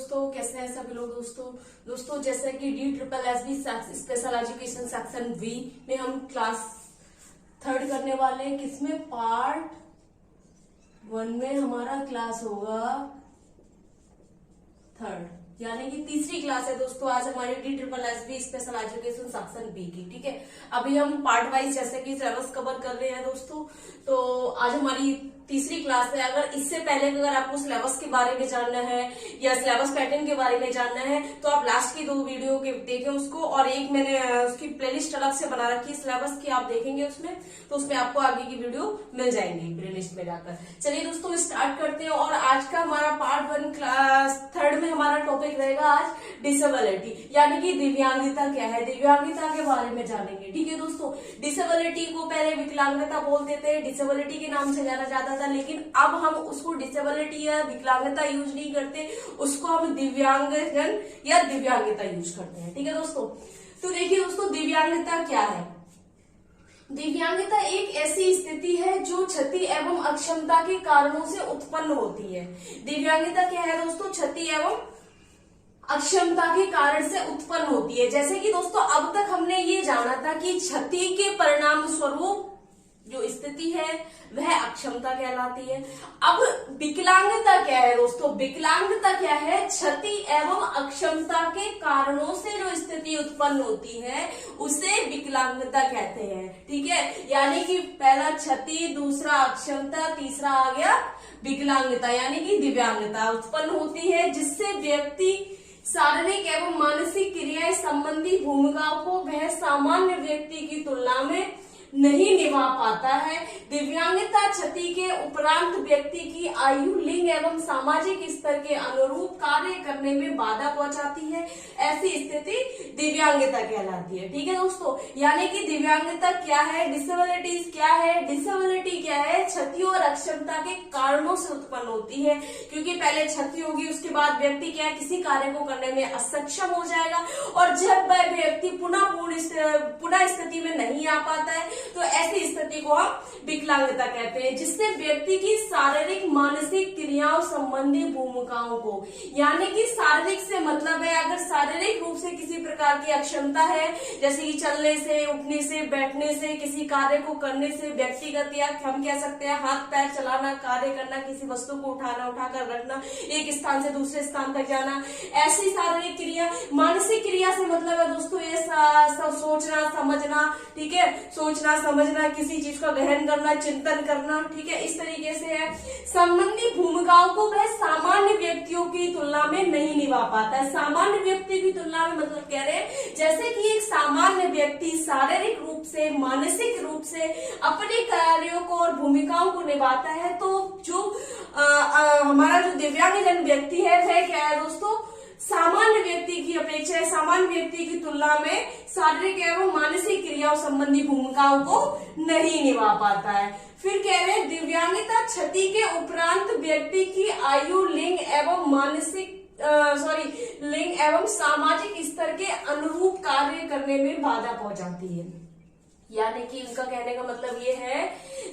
दोस्तों, कैसे हैं सभी लोग। दोस्तों जैसे कि DSSB special education section B में हम क्लास 3rd करने वाले हैं। किसमें? पार्ट 1 में हमारा क्लास होगा 3rd, यानी कि तीसरी क्लास है दोस्तों आज हमारी DSSB special education section B की। ठीक है, अभी हम पार्ट वाइज जैसे कि सिलेबस कवर कर रहे हैं दोस्तों, तो आज हमारी तीसरी क्लास है। अगर इससे पहले अगर आपको सिलेबस के बारे में जानना है या सिलेबस पैटर्न के बारे में जानना है तो आप लास्ट की 2 वीडियो के देखें उसको, और एक मैंने उसकी प्लेलिस्ट अलग से बना रखी है सिलेबस की, आप देखेंगे उसमें तो उसमें आपको आगे की वीडियो मिल जाएंगी प्लेलिस्ट में जाकर। चलिए दोस्तों स्टार्ट करते हैं, और आज का हमारा पार्ट 1 क्लास 3rd में हमारा टॉपिक रहेगा आज डिसेबिलिटी, यानी कि दिव्यांगता क्या है, दिव्यांगता के बारे में जानेंगे। ठीक है दोस्तों, डिसेबिलिटी को पहले विकलांगता बोलते थे, डिसेबिलिटी के नाम से जाना जाता था, लेकिन अब हम उसको डिसेबिलिटी या विकलांगता यूज नहीं करते, उसको हम दिव्यांगजन या दिव्यांगता यूज करते हैं। ठीक है दोस्तों, तो देखिए दोस्तों दिव्यांगता क्या है। दिव्यांगता एक ऐसी स्थिति है जो क्षति एवं अक्षमता के कारणों से उत्पन्न होती है। दिव्यांगता क्या है दोस्तों? क्षति एवं अक्षमता के कारण से उत्पन्न होती है। जैसे कि दोस्तों अब तक हमने ये जाना था कि क्षति के परिणाम स्वरूप जो स्थिति है वह अक्षमता कहलाती है। अब विकलांगता क्या है दोस्तों? विकलांगता क्या है? क्षति एवं अक्षमता के कारणों से जो स्थिति उत्पन्न होती है उसे विकलांगता कहते हैं। ठीक है, यानी कि पहला क्षति, दूसरा अक्षमता, तीसरा आ गया विकलांगता यानी कि दिव्यांगता उत्पन्न होती है, जिससे व्यक्ति शारीरिक एवं मानसिक क्रियाएं संबंधी भूमिकाओं को वह सामान्य व्यक्ति की तुलना में नहीं निभा पाता है। दिव्यांगता क्षति के उपरांत व्यक्ति की आयु, लिंग एवं सामाजिक स्तर के अनुरूप कार्य करने में बाधा पहुंचाती है। ऐसी स्थिति दिव्यांगता कहलाती है। ठीक है दोस्तों, यानी कि दिव्यांगता क्या है, डिसेबिलिटीज क्या है, डिसेबिलिटी क्या है? क्षति और अक्षमता के कारणों से उत्पन्न होती है, क्योंकि पहले क्षति होगी उसके बाद व्यक्ति क्या है, किसी कार्य को करने में असक्षम हो जाएगा, और जब वह व्यक्ति पुनः स्थिति में नहीं आ पाता है तो ऐसी स्थिति को हम विकलांगता कहते हैं, जिससे व्यक्ति की शारीरिक मानसिक क्रियाओं संबंधी भूमिकाओं को, यानी कि शारीरिक से मतलब है अगर शारीरिक रूप से किसी प्रकार की अक्षमता है, जैसे कि चलने से, उठने से, बैठने से, किसी कार्य को करने से, व्यक्तिगत या हम कह सकते हैं हाथ पैर चलाना, कार्य करना, किसी वस्तु को उठाकर रखना, एक स्थान से दूसरे स्थान तक जाना, ऐसी शारीरिक क्रिया। मानसिक क्रिया से मतलब है दोस्तों ये सोचना समझना, ठीक है, सोचना समझना, किसी चीज का गहन करना, चिंतन करना, ठीक है, इस तरीके से है। संबंधी भूमिकाओं को वह सामान्य व्यक्तियों की तुलना में नहीं निभा पाता है। सामान्य व्यक्ति की तुलना में मतलब कह रहे हैं जैसे कि एक सामान्य व्यक्ति शारीरिक रूप से, मानसिक रूप से अपने कार्यों को और भूमिकाओं को निभाता है, तो जो हमारा जो दिव्यांगजन व्यक्ति है वह क्या है दोस्तों? सामान्य व्यक्ति की अपेक्षा, सामान्य व्यक्ति की तुलना में शारीरिक एवं मानसिक क्रियाओं संबंधी भूमिकाओं को नहीं निभा पाता है। फिर कह रहे हैं दिव्यांगता क्षति के उपरांत व्यक्ति की आयु, लिंग एवं सामाजिक स्तर के अनुरूप कार्य करने में बाधा पहुंचाती है। यानी कि इनका कहने का मतलब ये है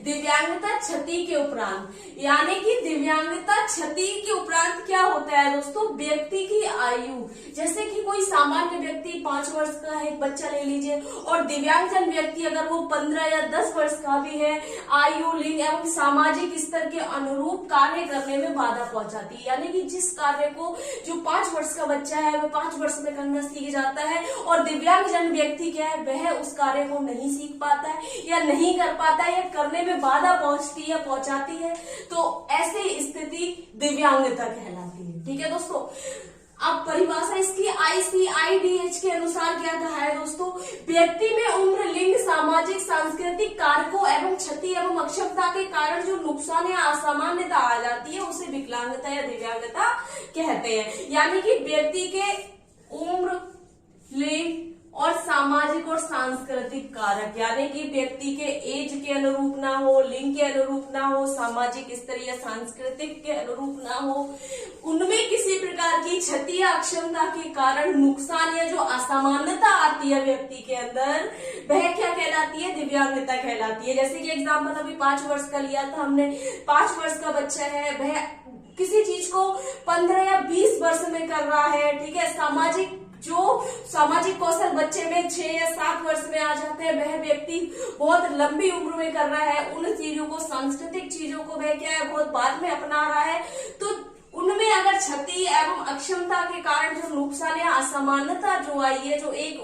दिव्यांगता क्षति के उपरांत, यानी कि दिव्यांगता क्षति के उपरांत क्या होता है दोस्तों? व्यक्ति की आयु, जैसे कि कोई सामान्य व्यक्ति 5 वर्ष का है, एक बच्चा ले लीजिए, और दिव्यांगजन व्यक्ति अगर वो 15 या 10 वर्ष का भी है, आयु, लिंग एवं सामाजिक स्तर के अनुरूप कार्य करने में बाधा पहुंचाती है। यानी कि जिस कार्य को जो 5 वर्ष का बच्चा है वह 5 वर्ष में करना सीख जाता है, और दिव्यांगजन व्यक्ति क्या है, वह उस कार्य को नहीं सीख पाता है या नहीं कर पाता है या करने में बाधा पहुंचाती है, तो ऐसी स्थिति दिव्यांगता कहलाती है। ठीक है दोस्तों, अब परिभाषा इसकी ICIDH के अनुसार क्या कहा है दोस्तों? व्यक्ति में उम्र, लिंग, सामाजिक सांस्कृतिक कारकों एवं क्षति एवं अक्षमता के कारण जो नुकसान या असामान्यता आ जाती है उसे विकलांगता या दिव्यांगता कहते हैं। यानी कि व्यक्ति के उम्र, लिंग और सामाजिक और सांस्कृतिक कारक, यानी कि व्यक्ति के एज के अनुरूप ना हो, लिंग के अनुरूप ना हो, सामाजिक स्तर या सांस्कृतिक के अनुरूप ना हो, उनमें किसी प्रकार की क्षति या अक्षमता के कारण नुकसान या जो असामान्यता आती है व्यक्ति के अंदर, वह क्या कहलाती है? दिव्यांगता कहलाती है। जैसे कि एग्जाम्पल अभी 5 वर्ष का लिया था हमने, 5 वर्ष का बच्चा है, वह किसी चीज को 15 या 20 वर्ष में कर रहा है, ठीक है। सामाजिक कौशल बच्चे में 6 या 7 वर्ष में आ जाते हैं, वह व्यक्ति बहुत लंबी उम्र में कर रहा है। उन चीजों को, सांस्कृतिक चीजों को वह क्या है, बहुत बाद में अपना रहा है। तो उनमें अगर क्षति एवं अक्षमता के कारण जो नुकसान या असमानता जो आई है, जो एक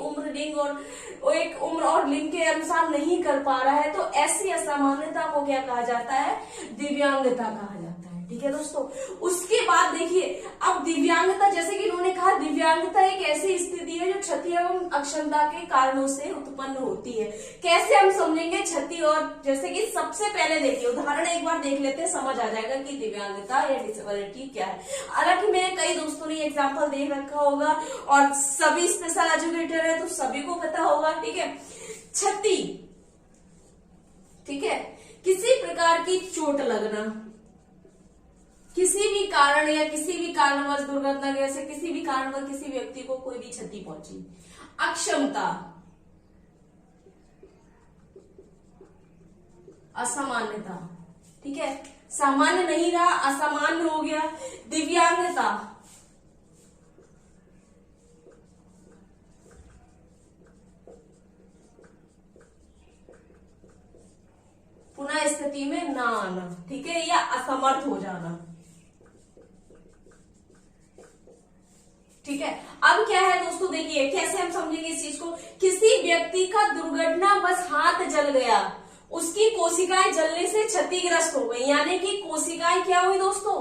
उम्र और लिंग के अनुसार नहीं कर पा रहा है, तो ऐसी असमानता को क्या कहा जाता है, दिव्यांगता कहा जाता है, ठीक है दोस्तों। उसके बाद देखिए, अब दिव्यांगता, जैसे कि उन्होंने कहा, दिव्यांगता एक ऐसी स्थिति है जो क्षति एवं अक्षमता के कारणों से उत्पन्न होती है। कैसे हम समझेंगे क्षति, और जैसे कि सबसे पहले देखिए उदाहरण एक बार देख लेते हैं, समझ आ जाएगा कि दिव्यांगता या डिसेबिलिटी क्या है। हालांकि मेरे कई दोस्तों ने एग्जाम्पल दे रखा होगा और सभी स्पेशल एजुकेटर है तो सभी को पता होगा, ठीक है। क्षति, ठीक है, किसी प्रकार की चोट लगना, किसी भी कारण या किसी भी कारणवश, दुर्घटना जैसे किसी भी कारणवश किसी व्यक्ति को कोई भी क्षति पहुंची। अक्षमता, असामान्यता, ठीक है, सामान्य नहीं रहा, असामान्य हो गया। दिव्यांगता, पुनः स्थिति में ना आना, ठीक है, या असमर्थ हो जाना, ठीक है। अब क्या है दोस्तों, देखिए कैसे हम समझेंगे इस चीज को। किसी व्यक्ति का दुर्घटना बस हाथ जल गया, उसकी कोशिकाएं जलने से क्षतिग्रस्त हो गई, यानी कि कोशिकाएं क्या हुई दोस्तों,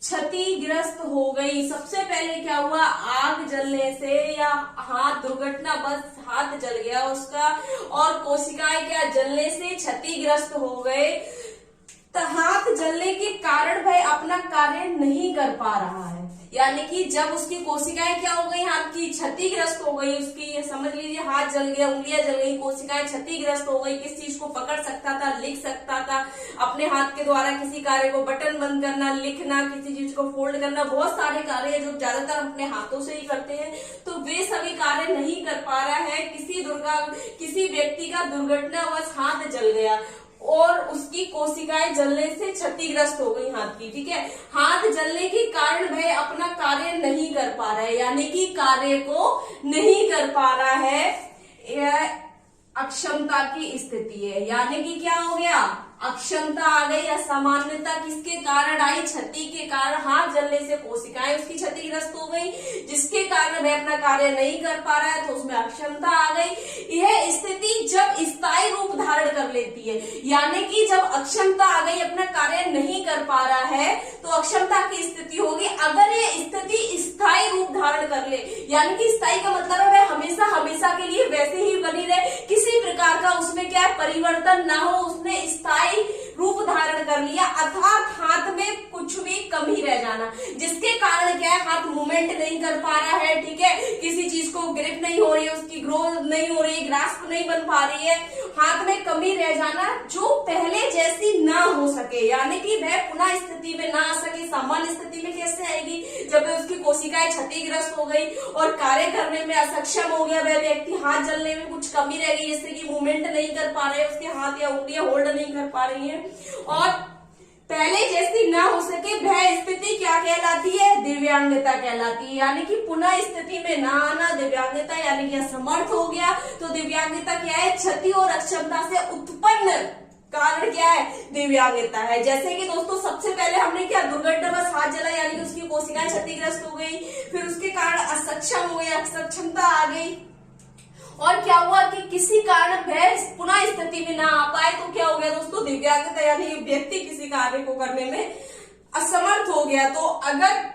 क्षतिग्रस्त हो गई। सबसे पहले क्या हुआ, आग जलने से या हाथ, दुर्घटना बस हाथ जल गया उसका और कोशिकाएं क्या जलने से क्षतिग्रस्त हो गए। तो हाथ जलने के कारण वह अपना कार्य नहीं कर पा रहा है, यानी कि जब उसकी कोशिकाएं क्या हो गई, हाथ की क्षतिग्रस्त हो गई, उसकी समझ लीजिए हाथ जल गया, उंगलियां जल गई, कोशिकाएं क्षतिग्रस्त हो गई। किस चीज को पकड़ सकता था, लिख सकता था, अपने हाथ के द्वारा किसी कार्य को बटन बंद करना, लिखना, किसी चीज को फोल्ड करना, बहुत सारे कार्य है जो ज्यादातर अपने हाथों से ही करते हैं, तो वे सभी कार्य नहीं कर पा रहा है। किसी व्यक्ति का दुर्घटनावश हाथ जल गया और उसकी कोशिकाएं जलने से क्षतिग्रस्त हो गई हाथ की, ठीक है। हाथ जलने के कारण वह अपना कार्य नहीं कर पा रहा है, यानी कि कार्य को नहीं कर पा रहा है, यह अक्षमता की स्थिति है। यानी कि क्या हो गया, अक्षमता आ गई। असामान्यता किसके कारण आई, क्षति के कारण, हाथ जलने से कोशिकाएं उसकी क्षतिग्रस्त हो गई, जिसके कारण वह अपना कार्य नहीं कर पा रहा है, तो उसमें अक्षमता आ गई। यह स्थिति जब स्थायी रूप धारण कर लेती है, यानी कि जब अक्षमता आ गई, अपना कार्य नहीं कर पा रहा है, तो अक्षमता की स्थिति होगी। अगर ये स्थिति स्थायी रूप धारण कर ले, यानी कि स्थायी का मतलब है वह हमेशा हमेशा के लिए वैसे ही बनी रहे, किसी प्रकार का उसमें क्या परिवर्तन ना हो, उसने स्थायी रूप धारण कर लिया, अर्थात हाथ में कुछ भी कमी रह जाना, जिसके कारण क्या है, हाथ मूवमेंट नहीं कर पा रहा है, ठीक है, किसी चीज को ग्रिप नहीं हो रही है, उसकी ग्रोथ नहीं हो रही, ग्रास्प नहीं बन पा रही है, हाथ में कमी रह जाना जो पहले जैसी ना हो सके, यानी कि वह पुनः स्थिति में ना आ सके। सामान्य स्थिति में कैसे आएगी, जब उसकी कोशिकाएं क्षतिग्रस्त हो गई और कार्य करने में असक्षम हो गया वह व्यक्ति, हाथ जलने में कुछ कमी रह गई, जैसे कि मूवमेंट नहीं कर पा रहे, उसके हाथ या उंगलियां होल्ड नहीं कर पा रही है और पहले जैसी ना हो सके, वह स्थिति क्या कहलाती है, दिव्यांगता कहलाती है। यानी कि पुनः स्थिति में ना आना दिव्यांगता, यानी कि असमर्थ हो गया। तो दिव्यांगता क्या है, क्षति और अक्षमता से उत्पन्न कारण क्या है, दिव्यांगता है। जैसे कि दोस्तों सबसे पहले हमने क्या, दुर्घटना बस हाथ जला, यानी कि उसकी कोशिकाएं क्षतिग्रस्त हो गई, फिर उसके कारण असक्षम हो गया, अक्षमता आ गई, और क्या हुआ कि किसी कारण वह पुनः स्थिति में ना आ पाए, तो क्या हो गया दोस्तों, दिव्यांगता, यानी व्यक्ति किसी कार्य को करने में असमर्थ हो गया। तो अगर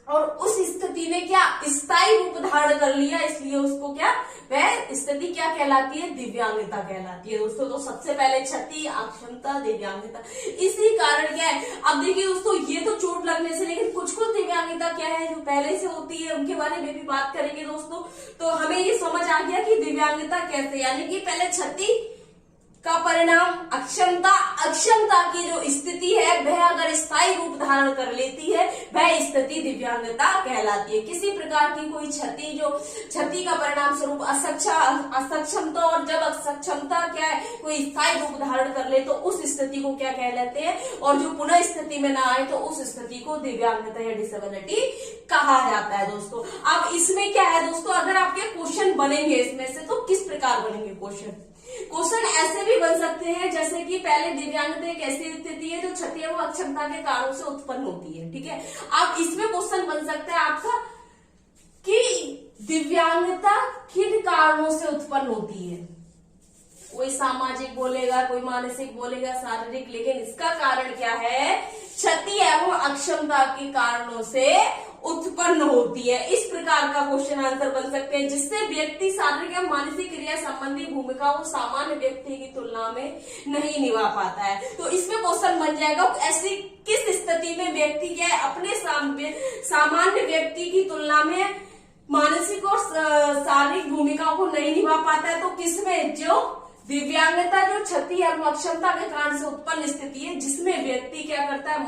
और उस स्थिति ने क्या स्थायी रूप धारण कर लिया, इसलिए उसको क्या, वह स्थिति क्या कहलाती है, दिव्यांगता कहलाती है दोस्तों। तो सबसे पहले क्षति, अक्षमता, दिव्यांगता, इसी कारण क्या है। अब देखिए दोस्तों, ये तो चोट लगने से, लेकिन कुछ दिव्यांगता क्या है जो पहले से होती है, उनके बारे में भी बात करेंगे दोस्तों। तो हमें ये समझ आ गया कि दिव्यांगता कैसे, यानी कि पहले क्षति का परिणाम अक्षमता, अक्षमता की जो स्थिति है वह अगर स्थायी रूप धारण कर लेती है वह स्थिति दिव्यांगता कहलाती है। किसी प्रकार की कोई क्षति का परिणाम स्वरूप असक्षमता, और जब असक्षमता क्या है कोई स्थायी रूप धारण कर ले तो उस स्थिति को क्या कहलाते हैं, और जो पुनः स्थिति में ना आए तो उस स्थिति को दिव्यांगता या डिसेबिलिटी कहा जाता है दोस्तों। अब इसमें क्या है दोस्तों, अगर आपके क्वेश्चन बनेंगे इसमें से तो किस प्रकार बनेंगे क्वेश्चन ऐसे भी बन सकते हैं जैसे कि पहले दिव्यांगता एक ऐसी स्थिति है जो क्षति एवं अक्षमता के कारणों से उत्पन्न होती है, ठीक है। अब इसमें क्वेश्चन बन सकता है आपका कि दिव्यांगता किन कारणों से उत्पन्न होती है। कोई सामाजिक बोलेगा, कोई मानसिक बोलेगा, शारीरिक, लेकिन इसका कारण क्या है, क्षति एवं अक्षमता के कारणों से उत्पन्न होती है। इस प्रकार का क्वेश्चन आंसर बन सकते हैं जिससे व्यक्ति शारीरिक एवं मानसिक क्रिया संबंधी भूमिका वो सामान्य व्यक्ति की तुलना में नहीं निभा पाता है। तो इसमें क्वेश्चन बन जाएगा ऐसी किस स्थिति में व्यक्ति क्या है अपने सामान्य व्यक्ति की तुलना में मानसिक और शारीरिक भूमिकाओं को नहीं निभा पाता है। तो किसमें, जो दिव्यांगता जो क्षति एवं अक्षमता के कारण से उत्पन्न स्थिति है जिसमें व्यक्ति क्या करता है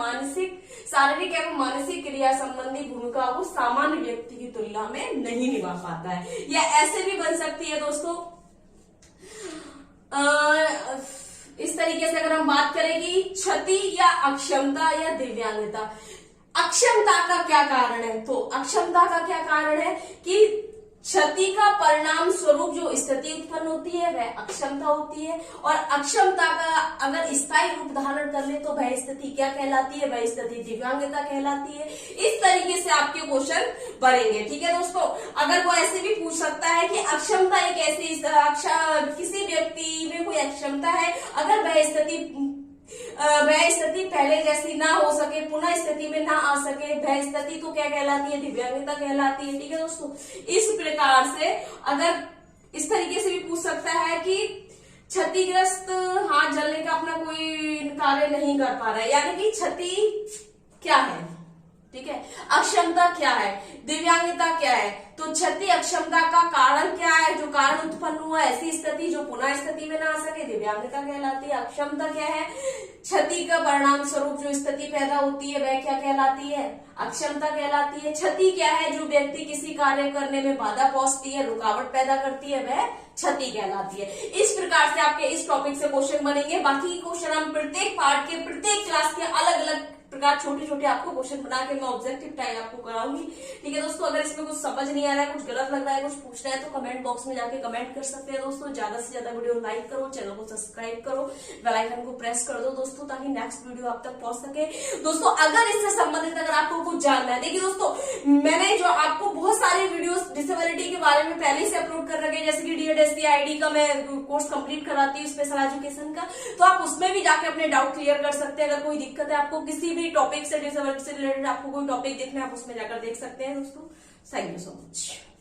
शारीरिक एवं मानसिक क्रिया संबंधी भूमिका को सामान्य व्यक्ति की तुलना में नहीं निभा पाता है। या ऐसे भी बन सकती है दोस्तों, इस तरीके से अगर हम बात करें कि क्षति या अक्षमता या दिव्यांगता, अक्षमता का क्या कारण है, तो अक्षमता का क्या कारण है कि क्षति का परिणाम स्वरूप जो स्थिति उत्पन्न होती है वह अक्षमता होती है, और अक्षमता का अगर स्थायी रूप धारण कर ले तो वह स्थिति क्या कहलाती है, वह स्थिति दिव्यांगता कहलाती है। इस तरीके से आपके क्वेश्चन बनेंगे, ठीक है दोस्तों। अगर वो ऐसे भी पूछ सकता है कि अक्षमता एक ऐसी किसी व्यक्ति में कोई अक्षमता है, अगर वह स्थिति पहले जैसी ना हो सके, पुनः स्थिति में ना आ सके, वह स्थिति तो क्या कहलाती है, दिव्यांगता कहलाती है, ठीक है दोस्तों। इस प्रकार से अगर इस तरीके से भी पूछ सकता है कि क्षतिग्रस्त हाथ जलने का अपना कोई कार्य नहीं कर पा रहा है, यानी कि क्षति क्या है, ठीक है, अक्षमता क्या है, दिव्यांगता क्या है। तो क्षति अक्षमता का कारण क्या है, जो कारण उत्पन्न हुआ ऐसी स्थिति जो पुनः स्थिति में ना आ सके, दिव्यांगता कहलाती है। अक्षमता क्या है, क्षति का परिणाम स्वरूप जो स्थिति पैदा होती है वह क्या कहलाती है, अक्षमता कहलाती है। क्षति क्या है, जो व्यक्ति किसी कार्य करने में बाधा पहुंचती है, रुकावट पैदा करती है, वह क्षति कहलाती है। इस प्रकार से आपके इस टॉपिक से क्वेश्चन बनेंगे। बाकी क्वेश्चन हम प्रत्येक पार्ट के प्रत्येक क्लास के अलग अलग प्रकार छोटे छोटे आपको क्वेश्चन बना के मैं ऑब्जेक्टिव टाइप आपको कराऊंगी, ठीक है दोस्तों। अगर इसमें कुछ समझ नहीं आ रहा है, कुछ गलत लग रहा है, कुछ पूछना है तो कमेंट बॉक्स में जाके कमेंट कर सकते हैं दोस्तों। ज्यादा से ज्यादा वीडियो लाइक करो, चैनल को सब्सक्राइब करो, बेल आइकन को प्रेस कर दो दोस्तों, ताकि नेक्स्ट वीडियो आप तक पहुंच सके दोस्तों। अगर इससे संबंधित अगर आपको कुछ जानना है, देखिए दोस्तों मैंने जो आपको बहुत सारे वीडियोस डिसेबिलिटी के बारे में पहले से अपलोड कर रखे, जैसे कि DED SC का मैं कोर्स कंप्लीट कराती हूँ स्पेशल एजुकेशन का, तो आप उसमें भी जाके अपने डाउट क्लियर कर सकते हैं। अगर कोई दिक्कत है आपको किसी भी टॉपिक से रिलेटेड आपको कोई टॉपिक देखना है आप उसमें जाकर देख सकते हैं दोस्तों। Thank you so much.